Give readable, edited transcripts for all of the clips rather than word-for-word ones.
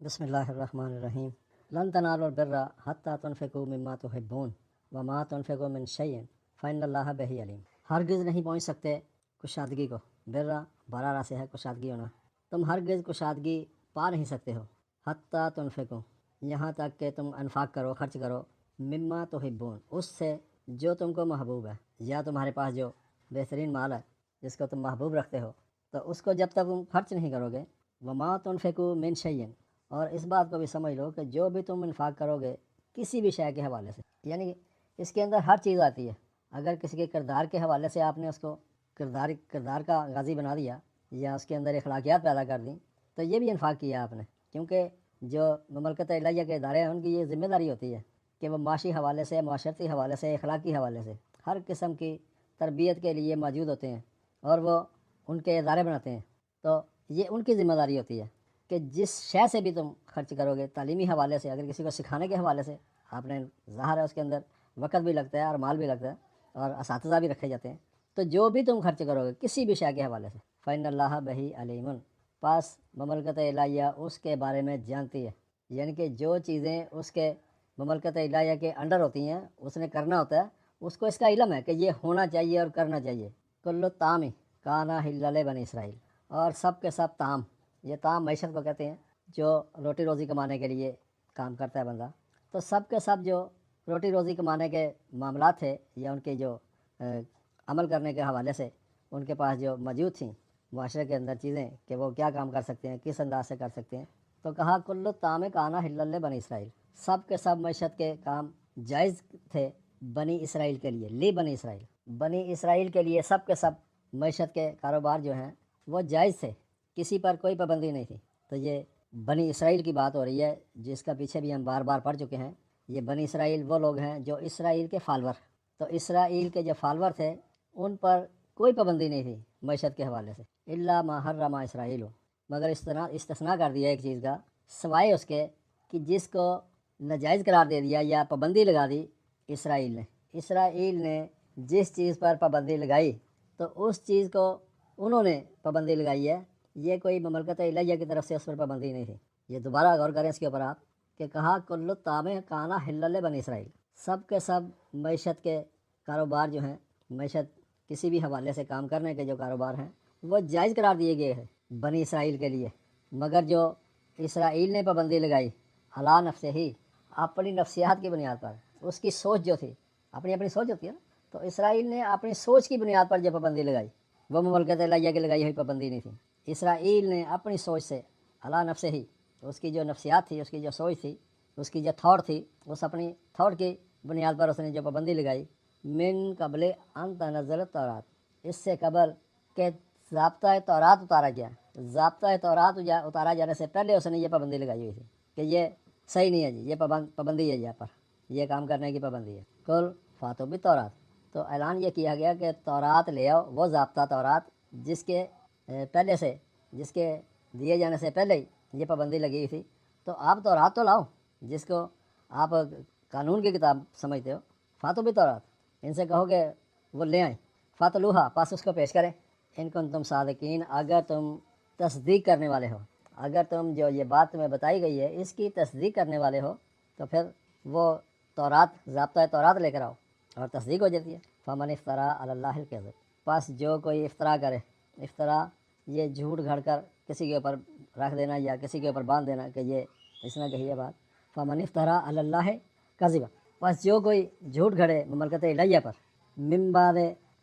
بسم اللہ الرحمن الرحیم لن تنالوا البر حتی تنفقوا مما تحبون وما تنفقوا من شیء فإن اللہ بہ علیم۔ ہرگز نہیں پہنچ سکتے کشادگی کو، برا برا را سے ہے کشادگی ہونا، تم ہرگز کشادگی پا نہیں سکتے ہو، حتی تنفقوا یہاں تک کہ تم انفاق کرو، خرچ کرو، مما تحبون اس سے جو تم کو محبوب ہے، یا تمہارے پاس جو بہترین مال ہے جس کو تم محبوب رکھتے ہو، تو اس کو جب تک تم خرچ نہیں کرو گے، وما تنفقوا من شیء، اور اس بات کو بھی سمجھ لو کہ جو بھی تم انفاق کرو گے کسی بھی شے کے حوالے سے، یعنی اس کے اندر ہر چیز آتی ہے۔ اگر کسی کے کردار کے حوالے سے آپ نے اس کو کردار کا غازی بنا دیا یا اس کے اندر اخلاقیات پیدا کر دیں تو یہ بھی انفاق کیا آپ نے، کیونکہ جو مملکت الہیہ کے ادارے ہیں ان کی یہ ذمہ داری ہوتی ہے کہ وہ معاشی حوالے سے، معاشرتی حوالے سے، اخلاقی حوالے سے ہر قسم کی تربیت کے لیے موجود ہوتے ہیں اور وہ ان کے ادارے بناتے ہیں، تو یہ ان کی ذمہ داری ہوتی ہے کہ جس شے سے بھی تم خرچ کرو گے، تعلیمی حوالے سے، اگر کسی کو سکھانے کے حوالے سے آپ نے، ظاہر ہے اس کے اندر وقت بھی لگتا ہے اور مال بھی لگتا ہے اور اساتذہ بھی رکھے جاتے ہیں، تو جو بھی تم خرچ کرو گے کسی بھی شے کے حوالے سے، فإن اللہ بہ علیم، پاس مملکت الہیہ اس کے بارے میں جانتی ہے، یعنی کہ جو چیزیں اس کے مملکت الہیہ کے انڈر ہوتی ہیں اس نے کرنا ہوتا ہے، اس کو اس کا علم ہے کہ یہ ہونا چاہیے اور کرنا چاہیے۔ کل طعام کان حلال بنی اسرائیل، اور سب کے سب طعام، یہ طعام معیشت کو کہتے ہیں جو روٹی روزی کمانے کے لیے کام کرتا ہے بندہ، تو سب کے سب جو روٹی روزی کمانے کے معاملات تھے یا ان کے جو عمل کرنے کے حوالے سے ان کے پاس جو موجود تھیں معاشرے کے اندر چیزیں کہ وہ کیا کام کر سکتے ہیں، کس انداز سے کر سکتے ہیں، تو کہا کل طعام کان حلال بنی اسرائیل، سب کے سب معیشت کے کام جائز تھے بنی اسرائیل کے لیے، بنی اسرائیل، بنی اسرائیل کے لیے سب کے سب معیشت کے کاروبار جو ہیں وہ جائز تھے، کسی پر کوئی پابندی نہیں تھی۔ تو یہ بنی اسرائیل کی بات ہو رہی ہے جس کا پیچھے بھی ہم بار بار پڑھ چکے ہیں۔ یہ بنی اسرائیل وہ لوگ ہیں جو اسرائیل کے فالور، تو اسرائیل کے جو فالور تھے ان پر کوئی پابندی نہیں تھی معیشت کے حوالے سے، الا ما حرم اسرائیل، مگر استثناء کر دیا ایک چیز کا، سوائے اس کے کہ جس کو ناجائز قرار دے دیا یا پابندی لگا دی اسرائیل نے جس چیز پر پابندی لگائی تو اس چیز کو انہوں نے پابندی لگائی ہے، یہ کوئی مملکت الہیہ کی طرف سے اس پر پابندی نہیں تھی۔ یہ دوبارہ غور کریں اس کے اوپر آپ کہ کہا کل طعام کان حلال بنی اسرائیل، سب کے سب معیشت کے کاروبار جو ہیں، معیشت کسی بھی حوالے سے کام کرنے کے جو کاروبار ہیں وہ جائز قرار دیے گئے ہیں بنی اسرائیل کے لیے، مگر جو اسرائیل نے پابندی لگائی علی نفسہ ہی، اپنی نفسیات کی بنیاد پر، اس کی سوچ جو تھی، اپنی سوچ ہوتی ہے نا، تو اسرائیل نے اپنی سوچ کی بنیاد پر جو پابندی لگائی وہ مملکت الہیہ کی لگائی ہوئی پابندی نہیں تھی۔ اسرائیل نے اپنی سوچ سے علی نفسہ ہی، اس کی جو نفسیات تھی، اس کی جو سوچ تھی، اس کی جو تھاٹ تھی، اس اپنی تھاٹ کی بنیاد پر اس نے جو پابندی لگائی، من قبل ان تنزل التورات، اس سے قبل کہ ضابطۂ تورات اتارا گیا، ضابطۂ تورات اتارا جانے سے پہلے اس نے یہ پابندی لگائی ہوئی تھی کہ یہ صحیح نہیں ہے جی، یہ پابندی ہے یہاں پر، یہ کام کرنے کی پابندی ہے۔ کل فاتو بالتورات، تو اعلان یہ کیا گیا کہ تورات لے آؤ، وہ ضابطہ تورات جس کے پہلے سے، جس کے دیے جانے سے پہلے ہی یہ پابندی لگی ہوئی تھی، تو آپ تورات تو لاؤ جس کو آپ قانون کی کتاب سمجھتے ہو، فاتو بالتورات، ان سے کہو کہ وہ لے آئیں، فاتلوہا، پاس اس کو پیش کریں، ان کو تم صادقین، اگر تم تصدیق کرنے والے ہو، اگر تم جو یہ بات تمہیں بتائی گئی ہے اس کی تصدیق کرنے والے ہو تو پھر وہ تورات، ضابطۂ تورات لے کر آؤ اور تصدیق ہو جاتی ہے۔ فمن افترا علی اللہ الکذب، پس جو کوئی افطرا کرے، افطرا یہ جھوٹ گھڑ کر کسی کے اوپر رکھ دینا یا کسی کے اوپر باندھ دینا کہ یہ اس نے کہی ہے بات، فمن افترا علی اللہ کذبا، پس جو کوئی جھوٹ گھڑے مملکت الہیہ پر، من بعد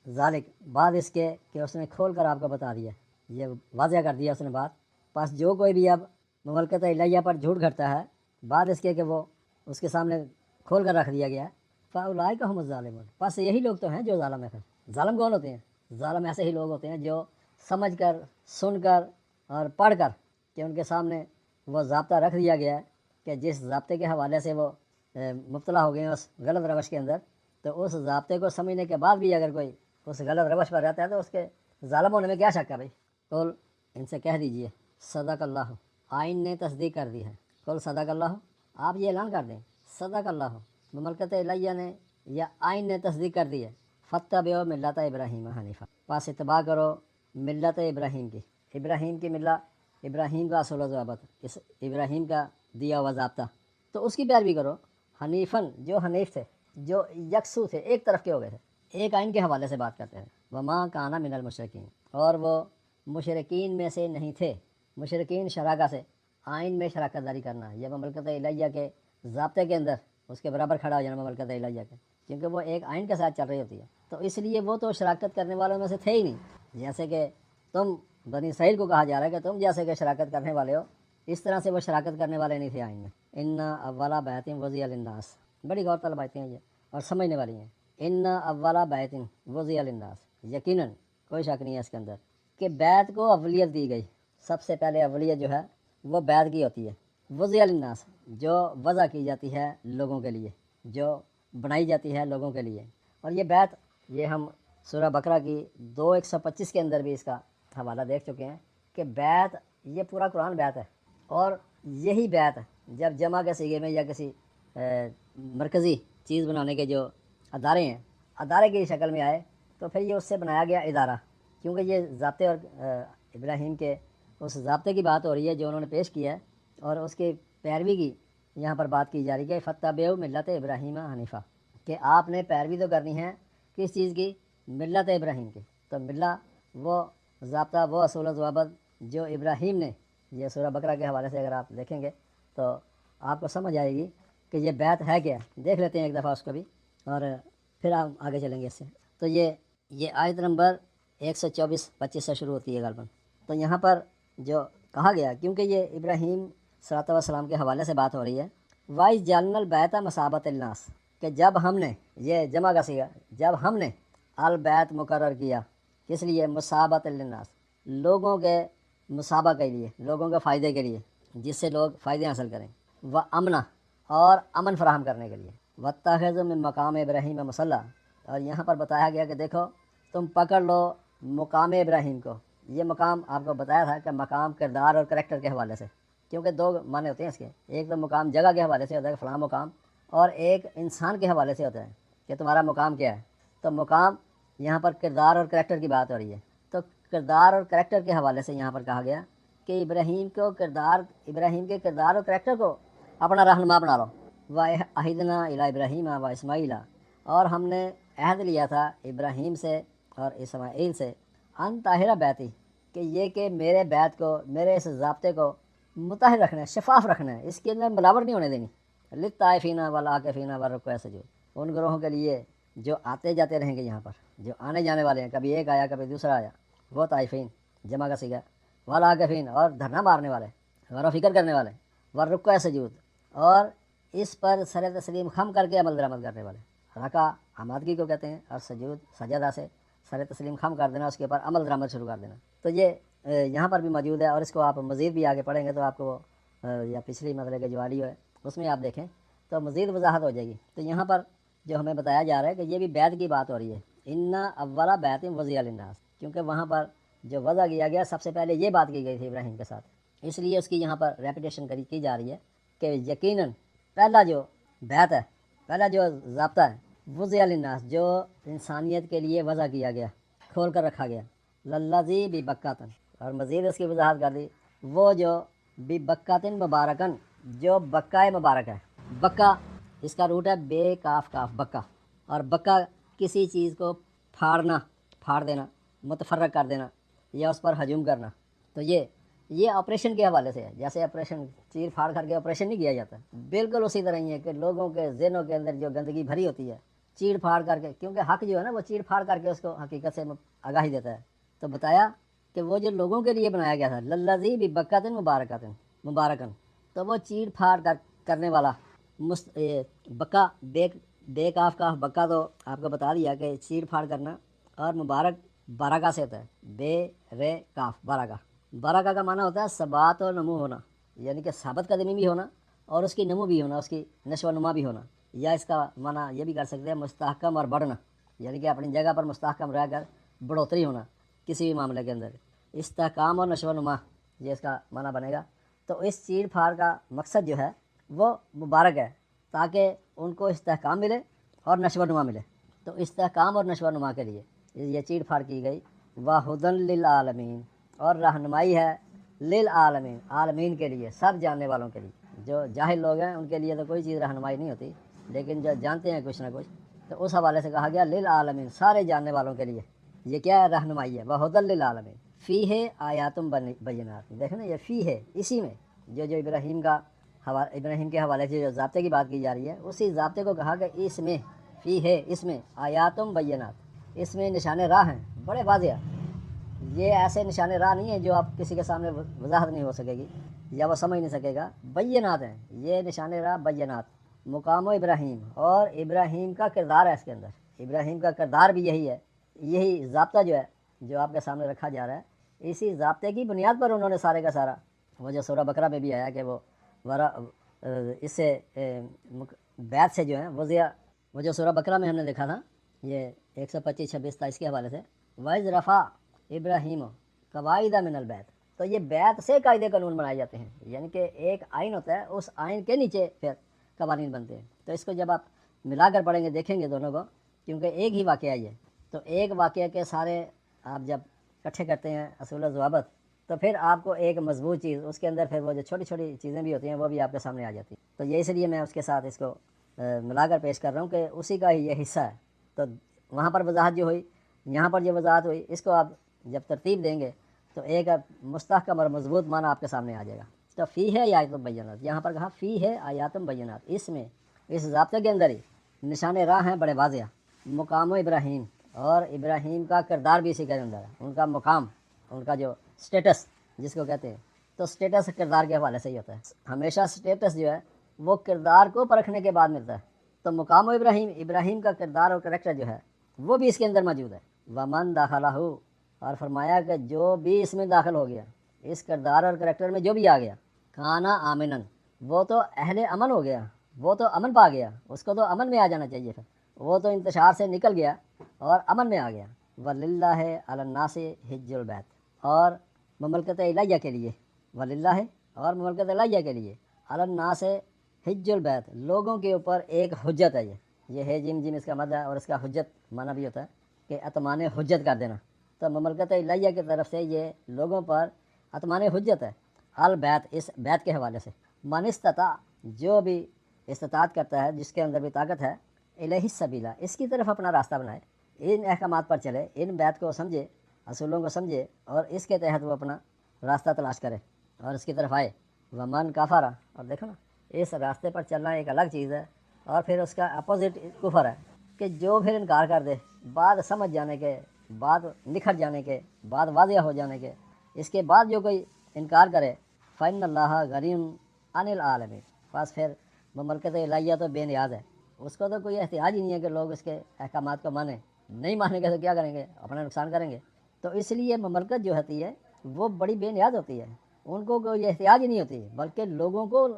ذالک، بعد اس کے کہ اس نے کھول کر آپ کو بتا دیا، یہ واضح کر دیا اس نے بات، پس جو کوئی بھی اب مملکت الہیہ پر جھوٹ گھڑتا ہے بعد اس کے کہ وہ اس کے سامنے کھول کر رکھ دیا گیا ہے، فاولئک ھم الظالمون، پس یہی لوگ تو ہیں جو ظالم ہیں۔ پھر ظالم کون ہوتے ہیں؟ ظالم ایسے ہی لوگ ہوتے ہیں جو سمجھ کر، سن کر اور پڑھ کر کہ ان کے سامنے وہ ضابطہ رکھ دیا گیا ہے کہ جس ضابطے کے حوالے سے وہ مبتلا ہو گئے ہیں اس غلط روش کے اندر، تو اس ضابطے کو سمجھنے کے بعد بھی اگر کوئی اس غلط روش پر رہتا ہے تو اس کے ظالم ہونے میں کیا شک ہے بھائی؟ قل، ان سے کہہ دیجئے، صدق اللہ، آئین نے تصدیق کر دی ہے، قل صدق اللہ، آپ یہ اعلان کر دیں صدق اللہ، مملکت الہیہ نے یا آئین نے تصدیق کر دی ہے، فاتبعوا ملت ابراہیم حنیفہ، پس اتباع کرو ملت ابراہیم کی، ابراہیم کی ملت ابراہیم کا اصول و ضوابط، اس ابراہیم کا دیا ہوا ضابطہ، تو اس کی پیروی کرو۔ حنیفاً، جو حنیف تھے، جو یکسو تھے، ایک طرف کے ہو گئے تھے، ایک آئین کے حوالے سے بات کرتے ہیں۔ وما کانا من المشرکین، اور وہ مشرکین میں سے نہیں تھے۔ مشرکین شراکہ سے، آئین میں شراکت داری کرنا، یہ مملکت الہیہ کے ضابطے کے اندر اس کے برابر کھڑا ہو جانا مملکت الہیہ کے، کیونکہ وہ ایک آئین کے ساتھ چل رہی ہوتی ہے، تو اس لیے وہ تو شراکت کرنے والوں میں سے تھے ہی نہیں۔ جیسے کہ تم بنی اسرائیل کو کہا جا رہا ہے کہ تم جیسے کہ شراکت کرنے والے ہو، اس طرح سے وہ شراکت کرنے والے نہیں تھے آئین میں۔ ان اولا بیت وضع للناس، بڑی غور طلب آیتیں ہیں یہ اور سمجھنے والی ہیں۔ ان اولا بیت وضع للناس، یقیناً کوئی شک نہیں ہے اس کے اندر کہ بیت کو اولیت دی گئی، سب سے پہلے اولیت جو ہے وہ بیت کی ہوتی ہے۔ وضع للناس، جو وضع کی جاتی ہے لوگوں کے لیے، جو بنائی جاتی ہے لوگوں کے لیے۔ اور یہ بیت، یہ ہم سورہ بقرہ کی 2:125 کے اندر بھی اس کا حوالہ دیکھ چکے ہیں کہ بیت، یہ پورا قرآن بیت ہے، اور یہی بیت جب جمع کے صیغے میں یا کسی مرکزی چیز بنانے کے جو ادارے ہیں، ادارے کی شکل میں آئے، تو پھر یہ اس سے بنایا گیا ادارہ، کیونکہ یہ ضابطے اور ابراہیم کے اس ضابطے کی بات ہو رہی ہے جو انہوں نے پیش کیا ہے، اور اس کی پیروی کی یہاں پر بات کی جا رہی ہے۔ فتبعوا ملت ابراہیم حنیفہ، کہ آپ نے پیروی تو کرنی ہے کس چیز کی؟ ملت ابراہیم کی۔ تو ملت وہ ضابطہ، وہ اصول و ضوابط جو ابراہیم نے، یہ سورہ بقرہ کے حوالے سے اگر آپ دیکھیں گے تو آپ کو سمجھ آئے گی کہ یہ بیت ہے کیا۔ دیکھ لیتے ہیں ایک دفعہ اس کو بھی، اور پھر آپ آگے چلیں گے اس سے۔ تو یہ آیت نمبر 124-25 سے شروع ہوتی ہے غالباً۔ تو یہاں پر جو کہا گیا، کیونکہ یہ ابراہیم صلی اللہ علیہ وسلم کے حوالے سے بات ہو رہی ہے، وَإِذْ جَعَلْنَا الْبَيْتَ مَثَابَةً لِلنَّاسِ، کہ جب ہم نے، یہ جمع کا صیغہ، جب ہم نے البیت مقرر کیا، کس لیے؟ مصابۃ للناس، لوگوں کے مصابہ کے لیے، لوگوں کے فائدے کے لیے، جس سے لوگ فائدے حاصل کریں، و امنا، اور امن فراہم کرنے کے لیے، واتخذوا من مقام ابراہیم مصلی، اور یہاں پر بتایا گیا کہ دیکھو تم پکڑ لو مقام ابراہیم کو۔ یہ مقام آپ کو بتایا تھا کہ مقام کردار اور کریکٹر کے حوالے سے، کیونکہ دو معنی ہوتے ہیں اس کے، ایک تو مقام جگہ کے حوالے سے ہوتا ہے کہ فلاں مقام، اور ایک انسان کے حوالے سے ہوتا ہے کہ تمہارا مقام کیا ہے۔ تو مقام، یہاں پر کردار اور کریکٹر کی بات ہو رہی ہے، تو کردار اور کریکٹر کے حوالے سے یہاں پر کہا گیا کہ ابراہیم کے کردار اور کریکٹر کو اپنا رہنما بنا لو۔ وَعَهِدْنَا إِلَىٰ إِبْرَاهِيمَ وَإِسْمَاعِيلَ، اور ہم نے عہد لیا تھا ابراہیم سے اور اسماعیل سے، ان طاہرہ بیتی، کہ یہ کہ میرے بیت کو، میرے اس ضابطے کو مطہر رکھنا ہے، شفاف رکھنا ہے، اس کے اندر ملاوٹ نہیں ہونے دینی۔ للطائفین والعاکفین والرکوع السجود، ان گروہوں کے لیے جو آتے جاتے رہیں گے، یہاں پر جو آنے جانے والے ہیں، کبھی ایک آیا کبھی دوسرا آیا، وہ طائفین جمع کا صیغہ، والعاکفین، اور دھرنا مارنے والے، غور و فکر کرنے والے، والرکوع السجود، اور اس پر سر تسلیم خم کر کے عمل درآمد کرنے والے۔ رکع آمادگی کو کہتے ہیں، اور سجود سجدہ سے سر تسلیم خم کر دینا، اس کے اوپر عمل درآمد شروع کر دینا۔ تو یہ یہاں پر بھی موجود ہے، اور اس کو آپ مزید بھی آگے پڑھیں گے تو آپ کو یا پچھلی مسئلے کے جو والی ہے اس میں آپ دیکھیں تو مزید وضاحت ہو جائے گی۔ تو یہاں پر جو ہمیں بتایا جا رہا ہے کہ یہ بھی بیت کی بات ہو رہی ہے، ان اولا بیت وضع للناس، کیونکہ وہاں پر جو وضع کیا گیا سب سے پہلے یہ بات کی گئی تھی ابراہیم کے ساتھ، اس لیے اس کی یہاں پر ریپیٹیشن کی جا رہی ہے کہ یقیناً پہلا جو بیت ہے، پہلا جو ضابطہ ہے، وضع للناس، جو انسانیت کے لیے وضع کیا گیا، کھول کر رکھا گیا، للذی ببکۃ، اور مزید اس کی وضاحت کر دی، وہ جو ببکۃ مبارکن، جو بکہ مبارک ہے۔ بکہ اس کا روٹ ہے بے کاف کاف، بکہ، اور بکہ کسی چیز کو پھاڑنا، پھاڑ دینا، متفرق کر دینا، یا اس پر ہجوم کرنا۔ تو یہ آپریشن کے حوالے سے ہے، جیسے آپریشن چیر پھاڑ کر کے آپریشن نہیں کیا جاتا، بالکل اسی طرح ہی ہے کہ لوگوں کے ذہنوں کے اندر جو گندگی بھری ہوتی ہے، چیڑ پھاڑ کر کے، کیونکہ حق جو ہے نا وہ چیڑ پھاڑ کر کے اس کو حقیقت سے آگاہی دیتا ہے۔ تو بتایا کہ وہ جو لوگوں کے لیے بنایا گیا تھا، للذی ببکۃ مبارکن، تو وہ چیڑ پھاڑ کرنے والا بکا، بے کاف کاف بکا، تو آپ کو بتا دیا کہ چیڑ پھاڑ کرنا، اور مبارک بارکہ سے ہوتا ہے، بے رے کاف، بارکہ۔ بارکہ کا معنی ہوتا ہے ثبات و نمو ہونا، یعنی کہ ثابت قدمی بھی ہونا اور اس کی نمو بھی ہونا، اس کی نشو و نما بھی ہونا، یا اس کا معنی یہ بھی کر سکتے ہیں مستحکم اور بڑھنا، یعنی کہ اپنی جگہ پر مستحکم رہ کر بڑھوتری ہونا کسی بھی معاملے کے اندر، استحکام اور نشو و نما، یہ اس کا معنی بنے گا۔ تو اس چیڑ پھاڑ کا مقصد جو ہے وہ مبارک ہے، تاکہ ان کو استحکام ملے اور نشو و نما ملے۔ تو استحکام اور نشو و نما کے لیے یہ چیڑ پھاڑ کی گئی۔ وَہُدًى لِلْعَالَمِينَ، اور رہنمائی ہے للعالمین، عالمین کے لیے، سب جاننے والوں کے لیے۔ جو جاہل لوگ ہیں ان کے لیے تو کوئی چیز رہنمائی نہیں ہوتی، لیکن جو جانتے ہیں کچھ نہ کچھ، تو اس حوالے سے کہا گیا للعالمین، سارے جاننے والوں کے لیے یہ کیا ہے؟ رہنمائی ہے۔ وہدی للعالمین فی ہے آیاتم بینات، دیکھیں نا، یہ فی ہے، اسی میں جو ابراہیم کا ابراہیم کے حوالے سے جو ضابطے کی بات کی جا رہی ہے، اسی ضابطے کو کہا کہ اس میں، فی ہے، اس میں آیاتم بینات، اس میں نشان راہ ہیں بڑے واضح۔ یہ ایسے نشان راہ نہیں ہیں جو آپ کسی کے سامنے وضاحت نہیں ہو سکے گی یا وہ سمجھ نہیں سکے گا، بینات ہیں یہ نشان راہ، بینات، مقام و ابراہیم، اور ابراہیم کا کردار ہے اس کے اندر، ابراہیم کا کردار بھی یہی ہے، یہی ضابطہ جو ہے جو آپ کے سامنے رکھا جا رہا ہے، اسی ضابطے کی بنیاد پر انہوں نے سارے کا سارا، وہ جو سورہ بقرہ میں بھی آیا کہ وہ اس سے بیت سے جو ہے وہ جو سورہ بقرہ میں ہم نے دیکھا تھا، یہ 125 26 27 کے حوالے سے، وَإِذْ رَفَعَ ابراہیم قواعد من البیت، تو یہ بیت سے قاعدے قانون بنائے جاتے ہیں، یعنی کہ ایک آئین ہوتا ہے، اس آئین کے نیچے پھر قوانین بنتے ہیں۔ تو اس کو جب آپ ملا کر پڑھیں گے، دیکھیں گے دونوں کو، کیونکہ ایک ہی واقعہ یہ، تو ایک واقعہ کے سارے آپ جب اکٹھے کرتے ہیں اصول و ضوابط، تو پھر آپ کو ایک مضبوط چیز، اس کے اندر پھر وہ جو چھوٹی چھوٹی چیزیں بھی ہوتی ہیں وہ بھی آپ کے سامنے آ جاتی ہیں۔ تو یہ اس لیے میں اس کے ساتھ اس کو ملا کر پیش کر رہا ہوں کہ اسی کا ہی یہ حصہ ہے۔ تو وہاں پر وضاحت جو ہوئی، یہاں پر جو وضاحت ہوئی، اس کو آپ جب ترتیب دیں گے تو ایک مستحکم اور مضبوط معنی آپ کے سامنے آ جائے گا۔ تو فی ہے آیاتم بینات، یہاں پر کہا فی ہے آیاتم بینات، اس میں، اس ضابطے کے اندر ہی نشان راہ ہیں بڑے واضح، مقام و ابراہیم، اور ابراہیم کا کردار بھی اسی کے اندر ہے، ان کا مقام، ان کا جو سٹیٹس جس کو کہتے ہیں، تو سٹیٹس کردار کے حوالے سے ہی ہوتا ہے، ہمیشہ سٹیٹس جو ہے وہ کردار کو پرکھنے کے بعد ملتا ہے۔ تو مقام و ابراہیم، ابراہیم کا کردار اور کریکٹر جو ہے وہ بھی اس کے اندر موجود ہے۔ ومن داخلہ، اور فرمایا کہ جو بھی اس میں داخل ہو گیا، اس کردار اور کریکٹر میں جو بھی آ گیا، کھانا آمنن، وہ تو اہل امن ہو گیا، وہ تو امن پا گیا، اس کو تو امن میں آ جانا چاہیے، پھر وہ تو انتشار سے نکل گیا اور امن میں آ گیا۔ وَلِلَّهِ عَلَى النَّاسِ حِجُّ الْبَيْتِ، اور مملکت الہیہ کے لیے، وَلِلَّهِ، اور مملکت الہیہ کے لیے، عَلَى النَّاسِ حِجُّ الْبَيْتِ، لوگوں کے اوپر ایک حجت ہے، یہ ہے جن جن اس کا مدد ہے، اور اس کا حجت معنی بھی ہوتا ہے کہ اتمان حجت کر دینا۔ تو مملکت الہیہ کی طرف سے یہ لوگوں پر اتمان حجت ہے، البیت، اس بیت کے حوالے سے، من استطاع، جو بھی استطاعت کرتا ہے، جس کے اندر بھی طاقت ہے، الیہ السبیلا، اس کی طرف اپنا راستہ بنائے، ان احکامات پر چلے، ان بیت کو سمجھے، اصولوں کو سمجھے، اور اس کے تحت وہ اپنا راستہ تلاش کرے اور اس کی طرف آئے۔ ومن کفر، اور دیکھو نا، اس راستے پر چلنا ایک الگ چیز ہے، اور پھر اس کا اپوزٹ کفر ہے کہ جو پھر انکار کر دے، بات سمجھ جانے کے، بات نکھر جانے کے، بات واضح ہو جانے کے، اس کے بعد جو کوئی انکار کرے، فَإِنَّ اللَّهَ غَنِيٌّ عَنِ الْعَالَمِينَ، بس پھر مملکت الہیہ تو بے نیاز ہے، اس کو تو کوئی احتیاج ہی نہیں ہے کہ لوگ اس کے احکامات کو مانیں، نہیں مانیں گے تو کیا کریں گے؟ اپنا نقصان کریں گے۔ تو اس لیے مملکت جو ہوتی ہے وہ بڑی بے نیاز ہوتی ہے، ان کو کوئی احتیاج ہی نہیں ہوتی، بلکہ لوگوں کو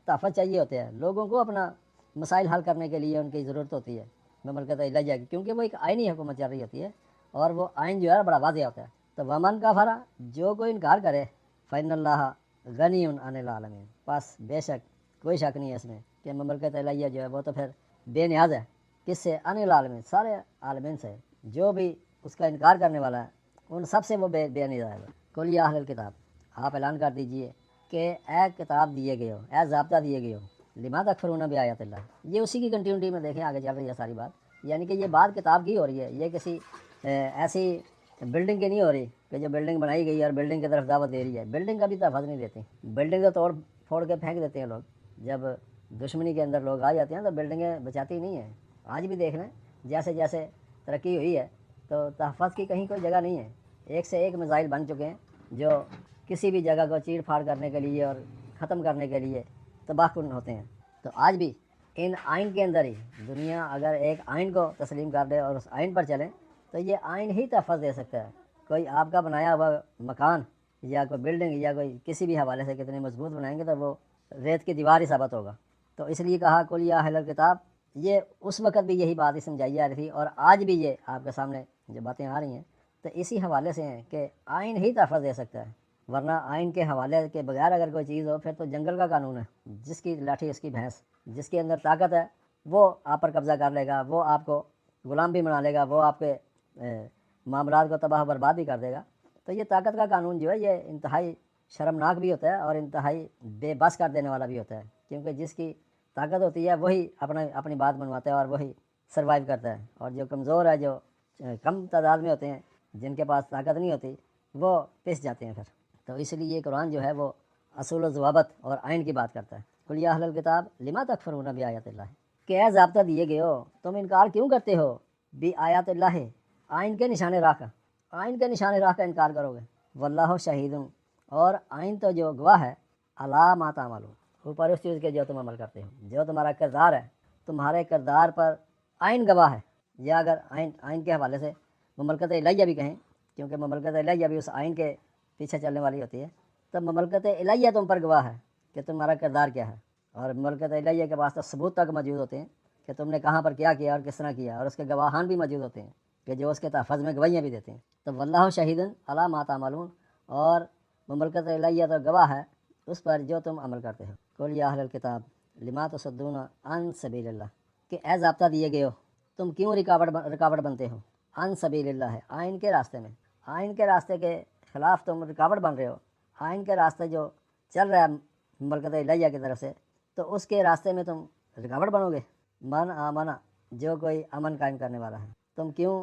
تحفظ چاہیے ہوتے ہیں، لوگوں کو اپنا مسائل حل کرنے کے لیے ان کی ضرورت ہوتی ہے مملکت الہیہ کی، کیونکہ وہ ایک آئینی حکومت چل رہی ہوتی ہے، اور وہ آئین جو ہے بڑا واضح ہوتا ہے۔ تو ومن کفر، جو کوئی انکار کرے، فإن اللہ غنی عن العالمین، بس بے شک کوئی شک نہیں ہے اس میں کہ مملکت الہیہ جو ہے وہ تو پھر بے نیاز ہے، کس سے؟ عن العالمین، سارے عالمین سے، جو بھی اس کا انکار کرنے والا ہے ان سب سے وہ بے نیاز ہے۔ قل یا اہل الکتاب، آپ اعلان کر دیجئے کہ اے کتاب دیے گئے ہو، اے ضابطہ دیے گئے ہو، لما تکفرون بآیات اللہ، یہ اسی کی کنٹینیوٹی میں دیکھیں آگے چل رہی ہے ساری بات، یعنی کہ یہ بات کتاب کی ہو رہی ہے، یہ کسی ایسی بلڈنگ کی نہیں ہو رہی کہ جو بلڈنگ بنائی گئی ہے اور بلڈنگ کی طرف دعوت دے رہی ہے، بلڈنگ کا بھی تحفظ نہیں دیتی، بلڈنگ تو توڑ پھوڑ کے پھینک دیتے ہیں لوگ، جب دشمنی کے اندر لوگ آ جاتے ہیں تو بلڈنگیں بچاتی نہیں ہیں۔ آج بھی دیکھ لیں، جیسے جیسے ترقی ہوئی ہے تو تحفظ کی کہیں کوئی جگہ نہیں ہے، ایک سے ایک میزائل بن چکے ہیں جو کسی بھی جگہ کو چیڑ پھاڑ کرنے کے لیے اور ختم کرنے کے لیے تباہ کن ہوتے ہیں۔ تو آج بھی ان آئین کے اندر ہی دنیا اگر ایک آئین کو تسلیم کر دے اور اس آئین پر چلیں تو یہ آئین ہی تحفظ دے سکتا ہے۔ کوئی آپ کا بنایا ہوا مکان یا کوئی بلڈنگ یا کوئی کسی بھی حوالے سے کتنے مضبوط بنائیں گے تو وہ ریت کی دیوار ہی ثابت ہوگا۔ تو اس لیے کہا قل یا اہل الکتاب، یہ اس وقت بھی یہی بات ہی سمجھائی جا رہی تھی، اور آج بھی یہ آپ کے سامنے جو باتیں آ رہی ہیں تو اسی حوالے سے ہیں کہ آئین ہی تحفظ دے سکتا ہے، ورنہ آئین کے حوالے کے بغیر اگر کوئی چیز ہو پھر تو جنگل کا قانون ہے، جس کی لاٹھی اس کی بھینس، جس کے اندر طاقت ہے وہ آپ پر قبضہ کر لے گا، وہ آپ کو غلام بھی بنا لے گا، وہ آپ کے معاملات کو تباہ و برباد بھی کر دے گا۔ تو یہ طاقت کا قانون جو ہے یہ انتہائی شرمناک بھی ہوتا ہے اور انتہائی بے بس کر دینے والا بھی ہوتا ہے، کیونکہ جس کی طاقت ہوتی ہے وہی اپنی بات منواتا ہے اور وہی سروائیو کرتا ہے، اور جو کمزور ہے، جو کم تعداد میں ہوتے ہیں، جن کے پاس طاقت نہیں ہوتی، وہ پس جاتے ہیں پھر۔ تو اس لیے یہ قرآن جو ہے وہ اصول و ضوابط اور آئین کی بات کرتا ہے۔ قل یا اہل الکتاب لما تکفرون بآیات اللہ، کہ اے ضابطہ دیے گئے ہو، تم انکار کیوں کرتے ہو بھی آیات اللہ، آئین کے نشان راہ کا، آئین کے نشان راہ کا انکار کرو گے۔ واللہ شہید، اور آئین تو جو گواہ ہے، علی ما تعملون، اوپر اس چیز کے جو تم عمل کرتے ہو، جو تمہارا کردار ہے، تمہارے کردار پر آئین گواہ ہے۔ یا اگر آئین کے حوالے سے مملکت الہیہ بھی کہیں، کیونکہ مملکت الہیہ بھی اس آئین کے پیچھے چلنے والی ہوتی ہے، تب مملکت الہیہ تم پر گواہ ہے کہ تمہارا کردار کیا ہے، اور مملکت الہیہ کے پاس تو ثبوت تک موجود ہوتے ہیں کہ تم نے کہاں پر کیا کیا اور کس طرح کیا، اور اس کے گواہان بھی موجود ہوتے ہیں کہ جو اس کے تحفظ میں گواہیاں بھی دیتے ہیں۔ تو واللہ شہید علی ما تعملون، اور مملکت الہیہ تو گواہ ہے اس پر جو تم عمل کرتے ہو۔ قل یا اہل الکتاب لما تصدون عن سبیل اللہ، کہ اے ضابطہ دیے گئے ہو، تم کیوں رکاوٹ بنتے ہو عن سبیل اللہ، آئین کے راستے میں، آئین کے راستے کے خلاف تم رکاوٹ بن رہے ہو۔ آئین کے راستے جو چل رہا ہے مملکت الہیہ کی طرف سے، تو اس کے راستے میں تم رکاوٹ بنو گے۔ من آمنا، جو کوئی امن قائم کرنے والا ہے، تم کیوں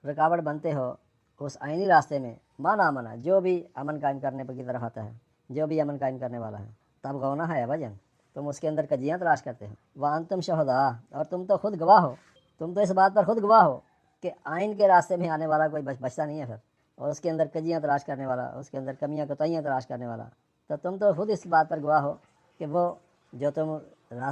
رکاوٹ بنتے ہو اس آئینی راستے میں؟ من آمنا، جو بھی امن قائم کرنے کی طرف آتا ہے، جو بھی امن قائم کرنے والا ہے، تب گونا ہے وجن، تم اس کے اندر کجیاں تلاش کرتے ہو۔ وانتم شہداء، اور تم تو خود گواہ ہو، تم تو اس بات پر خود گواہ ہو کہ آئین کے راستے میں آنے والا کوئی بچتا نہیں ہے پھر، اور اس کے اندر کجیاں تلاش کرنے والا، اس کے اندر کمیاں کوتاہیاں تلاش کرنے والا، تو تم تو خود اس بات پر گواہ ہو کہ وہ جو تم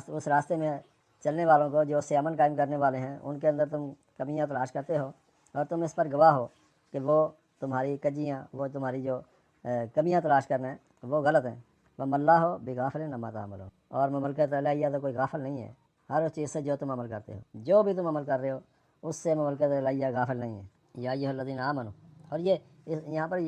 اس راستے میں چلنے والوں کو، جو اس سے امن قائم کرنے والے ہیں، ان کے اندر تم کمیاں تلاش کرتے ہو، اور تم اس پر گواہ ہو کہ وہ تمہاری کجیاں، وہ تمہاری جو کمیاں تلاش کرنا ہے، وہ غلط ہیں۔ وَمَا اللَّهُ بِغَافِلٍ عَمَّا تَعْمَلُونَ، اور مملکت الہیہ تو کوئی غافل نہیں ہے ہر اس چیز سے جو تم عمل کرتے ہو، جو بھی تم عمل کر رہے ہو اس سے مملکت الہیہ غافل نہیں ہے۔ یا ایھا الذین آمنوا، اور یہ یہاں پر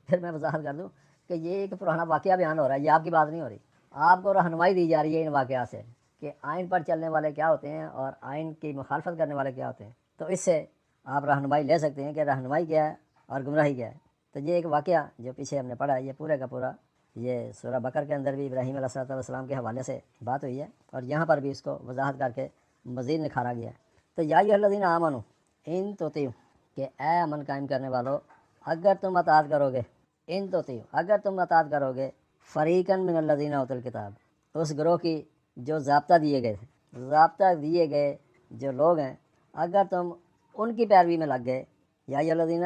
پھر میں وضاحت کر دوں کہ یہ ایک پرانا واقعہ بیان ہو رہا ہے، یہ آپ کی بات نہیں ہو رہی، آپ کو رہنمائی دی جا رہی ہے ان واقعات سے کہ آئین پر چلنے والے کیا ہوتے ہیں اور آئین کی مخالفت کرنے والے کیا ہوتے ہیں۔ تو اس سے آپ رہنمائی لے سکتے ہیں کہ رہنمائی کیا ہے اور گمراہی کیا ہے۔ تو یہ ایک واقعہ جو پیچھے ہم نے پڑھا ہے، یہ پورے کا پورا یہ سورہ بقر کے اندر بھی ابراہیم علیہ السلام کے حوالے سے بات ہوئی ہے، اور یہاں پر بھی اس کو وضاحت کر کے مزید نکھارا گیا ہے۔ تو یا ایھا الذین آمنوا ان تطیعوا، کہ اے امن قائم کرنے والو، اگر تم اطاعت کرو گے، ان تطیعوا، اگر تم اطاعت کرو گے، فریقاً من الذین اوتوا الکتاب، اس گروہ کی جو ضابطہ دیے گئے تھے، ضابطہ دیے گئے جو لوگ ہیں، اگر تم ان کی پیروی میں لگ گئے، یا ایھا الذین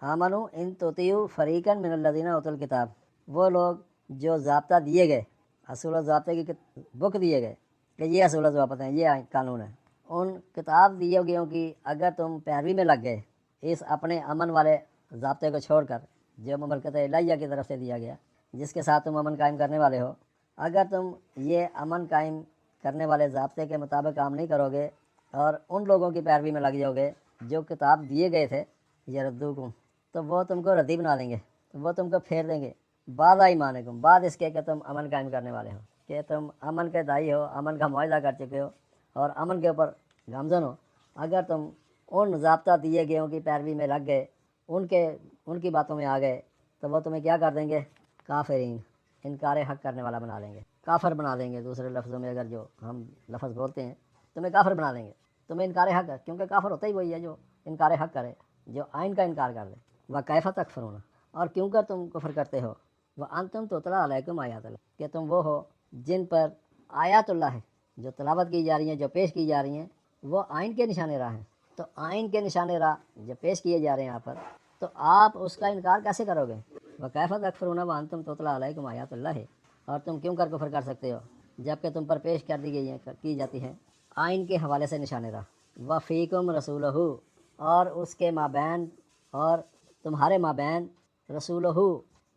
آمنوا ان تطیعوا فریقاً من الذین اوتوا الکتاب، وہ لوگ جو ضابطہ دیے گئے، اصول و ضابطے کی بک دیے گئے کہ یہ اصول و ضوابط ہیں، یہ قانون ہے، ان کتاب دیے گئےوں کی اگر تم پیروی میں لگ گئے، اس اپنے امن والے ضابطے کو چھوڑ کر جو مملکت الہیہ کی طرف سے دیا گیا، جس کے ساتھ تم امن قائم کرنے والے ہو، اگر تم یہ امن قائم کرنے والے ضابطے کے مطابق کام نہیں کرو گے اور ان لوگوں کی پیروی میں لگ جاؤ گے جو کتاب دیے گئے تھے، یردوکم، تو وہ تم کو ردی بنا دیں گے، وہ تم کو پھیر دیں گے، بعد ایمانکم، بعد اس کے کہ تم امن قائم کرنے والے ہو، کہ تم امن کے داعی ہو، امن کا معاہدہ کر چکے ہو اور امن کے اوپر گامزن ہو، اگر تم ان ضابطہ دیے گئےوں کی پیروی میں لگ گئے، ان کی باتوں میں آ گئے، تو وہ تمہیں کیا کر دیں گے؟ کافرین، انکار حق کرنے والا بنا دیں گے، کافر بنا دیں گے۔ دوسرے لفظوں میں اگر جو ہم لفظ بولتے ہیں، تمہیں کافر بنا دیں گے، تمہیں انکار حق ہے، کیونکہ کافر ہوتا ہی وہی ہے جو انکار حق کرے، جو آئین کا انکار کر دے۔ وَکَیفَ تَکْفُرُونَ، اور کیوں کر تم کفر کرتے ہو، وَأَنْتُمْ تُتْلَىٰ عَلَیکُمْ آیاتُ اللَّہ، کہ تم وہ ہو جن پر آیات اللہ ہے، جو تلاوت کی جا رہی ہیں، جو پیش کی جا رہی ہیں، وہ آئین کے نشان راہ ہیں۔ تو آئین کے نشان راہ جو پیش کیے جا رہے ہیں یہاں پر، تو آپ اس کا انکار کیسے کرو گے؟ وَکَیفَ تَکْفُرُونَ وَأَنْتُمْ تُتْلَىٰ عَلَیکُمْ آیاتُ اللَّہ، اور تم کیوں کر کفر کر سکتے ہو جب کہ تم پر پیش کر دی گئی ہیں، کی جاتی ہیں آئین کے حوالے سے نشان راہ۔ وَفِیکُم رَسُولُہُ، اور اس کے مابین، اور تمہارے مابین، رسولہ،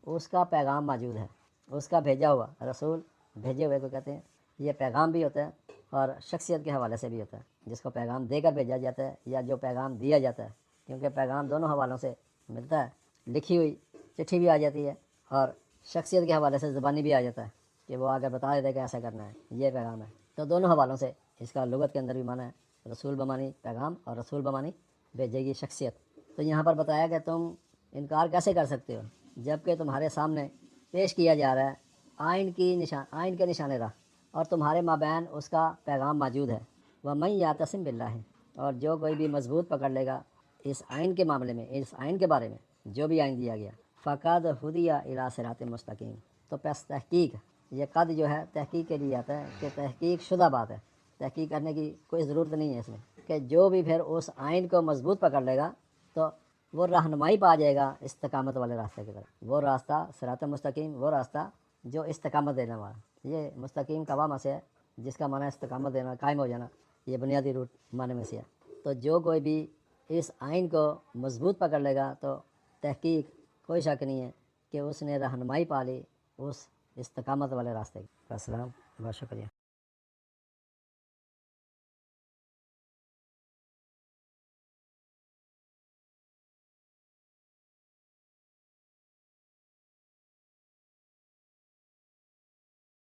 اس کا پیغام موجود ہے، اس کا بھیجا ہوا رسول، بھیجے ہوئے کو کہتے ہیں۔ یہ پیغام بھی ہوتا ہے اور شخصیت کے حوالے سے بھی ہوتا ہے، جس کو پیغام دے کر بھیجا جاتا ہے یا جو پیغام دیا جاتا ہے، کیونکہ پیغام دونوں حوالوں سے ملتا ہے، لکھی ہوئی چٹھی بھی آ جاتی ہے اور شخصیت کے حوالے سے زبانی بھی آ جاتا ہے کہ وہ آگے بتا دیتے کہ ایسا کرنا ہے، یہ پیغام ہے۔ تو دونوں حوالوں سے اس کا لغت کے اندر بھی معنی ہے، رسول بمانی پیغام اور رسول بمانی بھیجے گی شخصیت۔ تو یہاں پر بتایا کہ تم انکار کیسے کر سکتے ہو جب کہ تمہارے سامنے پیش کیا جا رہا ہے آئین کے نشان راہ، اور تمہارے مابین اس کا پیغام موجود ہے۔ وَمَن یعتصم باللہ، اور جو کوئی بھی مضبوط پکڑ لے گا اس آئین کے معاملے میں، اس آئین کے بارے میں جو بھی آئین دیا گیا، فقد ہدی الی صراط مستقیم، تو پس تحقیق، یہ قد جو ہے تحقیق کے لیے آتا ہے کہ تحقیق شدہ بات ہے، تحقیق کرنے کی کوئی ضرورت نہیں ہے اس میں، کہ جو بھی پھر اس آئین کو مضبوط پکڑ لے گا تو وہ رہنمائی پا جائے گا استقامت والے راستے کی طرف۔ وہ راستہ صراط مستقیم، وہ راستہ جو استقامت دینے والا، یہ مستقیم کا معنی سے ہے جس کا معنی استقامت دینا، قائم ہو جانا، یہ بنیادی روٹ معنی میں سے ہے۔ تو جو کوئی بھی اس آئین کو مضبوط پکڑ لے گا تو تحقیق کوئی شک نہیں ہے کہ اس نے رہنمائی پا لی اس استقامت والے راستے کی۔ السلام، بہت شکریہ۔